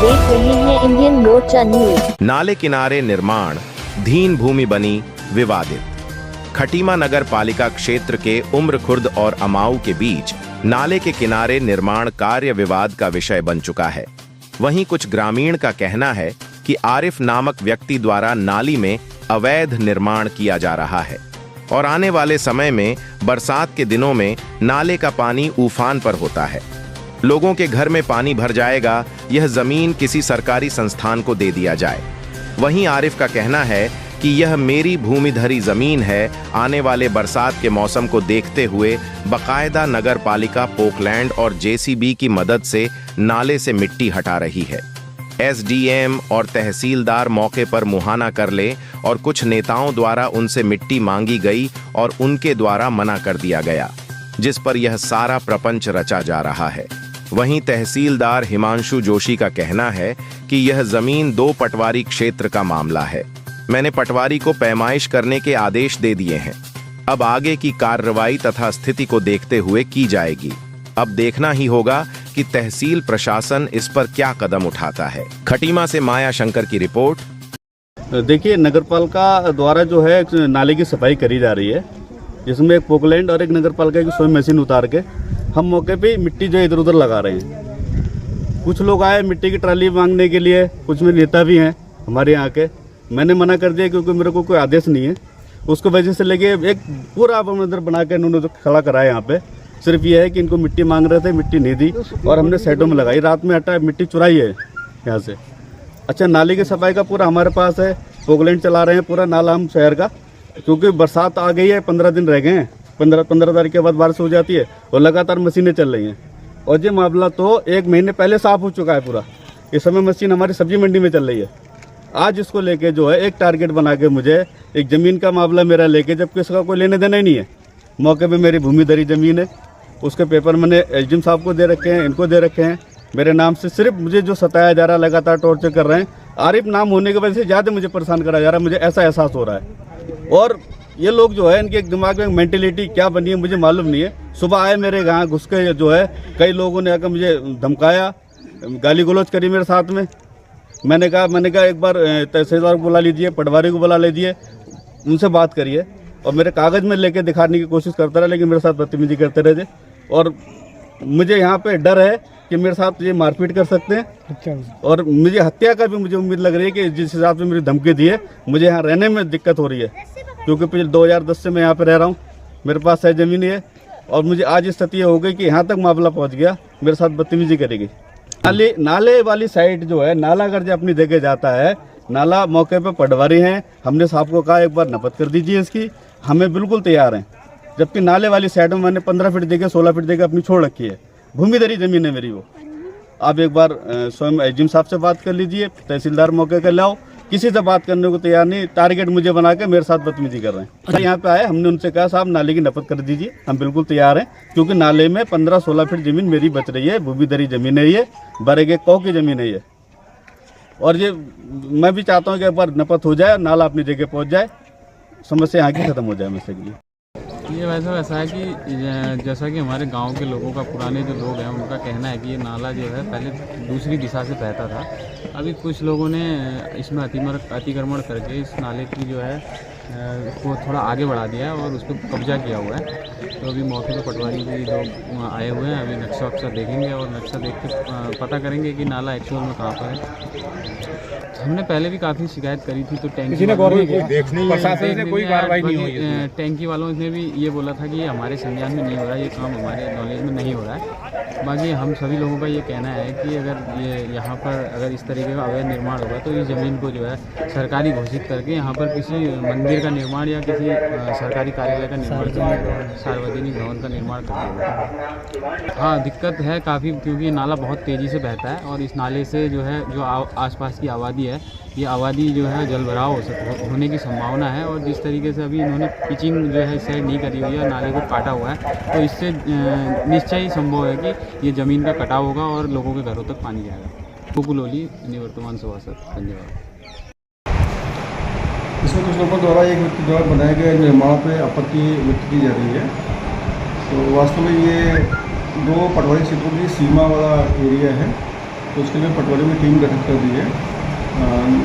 देख रहे हैं इंडियन मोर्चा न्यूज। नाले किनारे निर्माण धीन भूमि बनी विवादित। खटीमा नगर पालिका क्षेत्र के उम्र खुर्द और अमाऊ के बीच नाले के किनारे निर्माण कार्य विवाद का विषय बन चुका है। वहीं कुछ ग्रामीण का कहना है कि आरिफ नामक व्यक्ति द्वारा नाली में अवैध निर्माण किया जा रहा है और आने वाले समय में बरसात के दिनों में नाले का पानी उफान पर होता है। लोगों के घर में पानी भर जाएगा, यह जमीन किसी सरकारी संस्थान को दे दिया जाए। वहीं आरिफ का कहना है कि यह मेरी भूमिधरी जमीन है। आने वाले बरसात के मौसम को देखते हुए बकायदा नगर पालिका पोकलैंड और जेसीबी की मदद से नाले से मिट्टी हटा रही है। एसडीएम और तहसीलदार मौके पर मुहाना कर ले और कुछ नेताओं द्वारा उनसे मिट्टी मांगी गई और उनके द्वारा मना कर दिया गया, जिस पर यह सारा प्रपंच रचा जा रहा है। वहीं तहसीलदार हिमांशु जोशी का कहना है कि यह जमीन 2 पटवारी क्षेत्र का मामला है। मैंने पटवारी को पैमाइश करने के आदेश दे दिए हैं। अब आगे की कार्रवाई तथा स्थिति को देखते हुए की जाएगी। अब देखना ही होगा कि तहसील प्रशासन इस पर क्या कदम उठाता है। खटीमा से माया शंकर की रिपोर्ट। देखिए, नगरपालिका द्वारा जो है नाले की सफाई करी जा रही है, जिसमें एक पोकलैंड और एक नगरपालिका की स्वयं मशीन उतार के हम मौके पे मिट्टी जो इधर उधर लगा रहे हैं। कुछ लोग आए मिट्टी की ट्राली मांगने के लिए, कुछ में नेता भी हैं हमारे यहाँ के। मैंने मना कर दिया क्योंकि मेरे को कोई आदेश नहीं है। उसको वजह से लेके एक पूरा अंदर बना के इन्होंने खड़ा कराया यहाँ पे। सिर्फ ये है कि इनको मिट्टी मांग रहे थे, मिट्टी नहीं दी और हमने साइडों में लगाई। रात में हटा मिट्टी चुराई है यहाँ से। अच्छा, नाली की सफाई का पूरा हमारे पास है। पोकलैंड चला रहे हैं पूरा नाला हम शहर का, क्योंकि बरसात आ गई है। 15 दिन रह गए हैं। 15 तारीख के बाद बारिश हो जाती है और लगातार मशीनें चल रही हैं। और ये मामला तो 1 महीने पहले साफ हो चुका है पूरा। इस समय मशीन हमारी सब्जी मंडी में चल रही है। आज इसको लेके जो है एक टारगेट बना के मुझे एक ज़मीन का मामला मेरा लेके, जबकि इसका कोई लेने देना ही नहीं है। मौके पे मेरी भूमिधरी ज़मीन है, उसके पेपर मैंने एसडीएम साहब को दे रखे हैं, इनको दे रखे हैं। मेरे नाम से सिर्फ मुझे जो सताया जा रहा है, लगातार टॉर्चर कर रहे हैं। आरिफ नाम होने की वजह से ज़्यादा मुझे परेशान करा जा रहा है। मुझे ऐसा एहसास हो रहा है। और ये लोग जो है, इनके दिमाग में मेंटेलिटी क्या बनी है मुझे मालूम नहीं है। सुबह आए मेरे यहाँ घुस के जो है, कई लोगों ने आकर मुझे धमकाया, गाली गलौज करी मेरे साथ में। मैंने कहा एक बार तहसीलदार को बुला लीजिए, पटवारी को बुला लीजिए, उनसे बात करिए। और मेरे कागज़ में लेके दिखाने की कोशिश करता रहा, लेकिन मेरे साथ बदतमीजी करते रहे। और मुझे यहाँ पे डर है कि मेरे साथ ये मारपीट कर सकते हैं और मुझे हत्या का भी मुझे उम्मीद लग रही है कि जिस हिसाब से मेरी धमकी दी है, मुझे यहाँ रहने में दिक्कत हो रही है। क्योंकि पिछले 2010 से मैं यहाँ पे रह रहा हूँ, मेरे पास है ज़मीन है और मुझे आज स्थिति हो गई कि यहाँ तक मामला पहुँच गया, मेरे साथ बदतमीजी करेगी। नाले वाली साइड जो है, नाला अगर जो अपनी जगह जाता है, नाला मौके पे पटवारी हैं, हमने साहब को कहा एक बार नपत कर दीजिए इसकी, हमें बिल्कुल तैयार हैं। जबकि नाले वाली साइड में मैंने 15 फीट देके 16 फीट देके अपनी छोड़ रखी है। भूमिधरी ज़मीन है मेरी वो। आप एक बार स्वयं एसडीएम साहब से बात कर लीजिए, तहसीलदार मौके का लाओ, किसी से बात करने को तैयार नहीं। टारगेट मुझे बना के मेरे साथ बदतमीजी कर रहे हैं। यहाँ पे आए, हमने उनसे कहा साहब नाले की नपत कर दीजिए, हम बिल्कुल तैयार हैं। क्योंकि नाले में 15-16 फीट ज़मीन मेरी बच रही है। भूमिधरी ज़मीन है ये, बरेगे कौ की ज़मीन है ये। और ये मैं भी चाहता हूँ कि एक बार नपत हो जाए, नाला अपनी जगह पहुँच जाए, समस्या यहाँ की खत्म हो जाए मुझसे के लिए। ये वैसा है कि जैसा कि हमारे गांव के लोगों का, पुराने जो लोग हैं उनका कहना है कि ये नाला जो है पहले दूसरी दिशा से बहता था। अभी कुछ लोगों ने इसमें अतिक्रमण करके इस नाले की जो है उसको थोड़ा आगे बढ़ा दिया है और उस पर कब्जा किया हुआ है। तो अभी मौके पर पटवारी भी लोग आए हुए हैं। अभी नक्शा वक्शा देखेंगे और नक्शा देख के पता करेंगे कि नाला एक्चुअल में कहाँ पर है। हमने पहले भी काफ़ी शिकायत करी थी, तो टैंकी प्रशासन से कोई कार्रवाई नहीं हुई। टैंकी वालों ने भी ये बोला था कि ये हमारे संज्ञान में नहीं हो रहा है, ये काम हमारे नॉलेज में नहीं हो रहा है। बाकी हम सभी लोगों का ये कहना है कि अगर ये यहाँ पर अगर इस तरीके का अवैध निर्माण होगा तो इस ज़मीन को जो है सरकारी घोषित करके यहाँ पर किसी मंदिर का निर्माण या किसी सरकारी कार्यालय का निर्माण, सार्वजनिक भवन का निर्माण कर दिया जाए। हाँ, दिक्कत है काफ़ी, क्योंकि नाला बहुत तेज़ी से बहता है और इस नाले से जो है जो आसपास की आबादी है, ये आबादी जो है जलभराव होने की संभावना है। और जिस तरीके से अभी इन्होंने पिचिंग जो है इस साइड नहीं करी हुई है, नाले को काटा हुआ है, तो इससे निश्चय ही संभव है कि ये ज़मीन का कटाव होगा और लोगों के घरों तक पानी जाएगा। कुकुलोली निवर्तमान सभासद, धन्यवाद। इसमें कुछ लोगों द्वारा एक व्यक्ति द्वारा बनाए गए निर्माण पर आपत्ति व्यक्त की जा रही है। तो वास्तव में ये 2 पटवारी क्षेत्रों की सीमा वाला एरिया है तो उसके लिए पटवारी में टीम गठित कर दी है।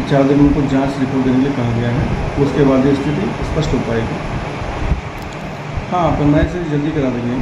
4 दिन उनको जांच रिपोर्ट देने के लिए कहा गया है, उसके बाद ये स्थिति स्पष्ट हो पाएगी। हाँ, पेमेंट से जल्दी करा देंगे।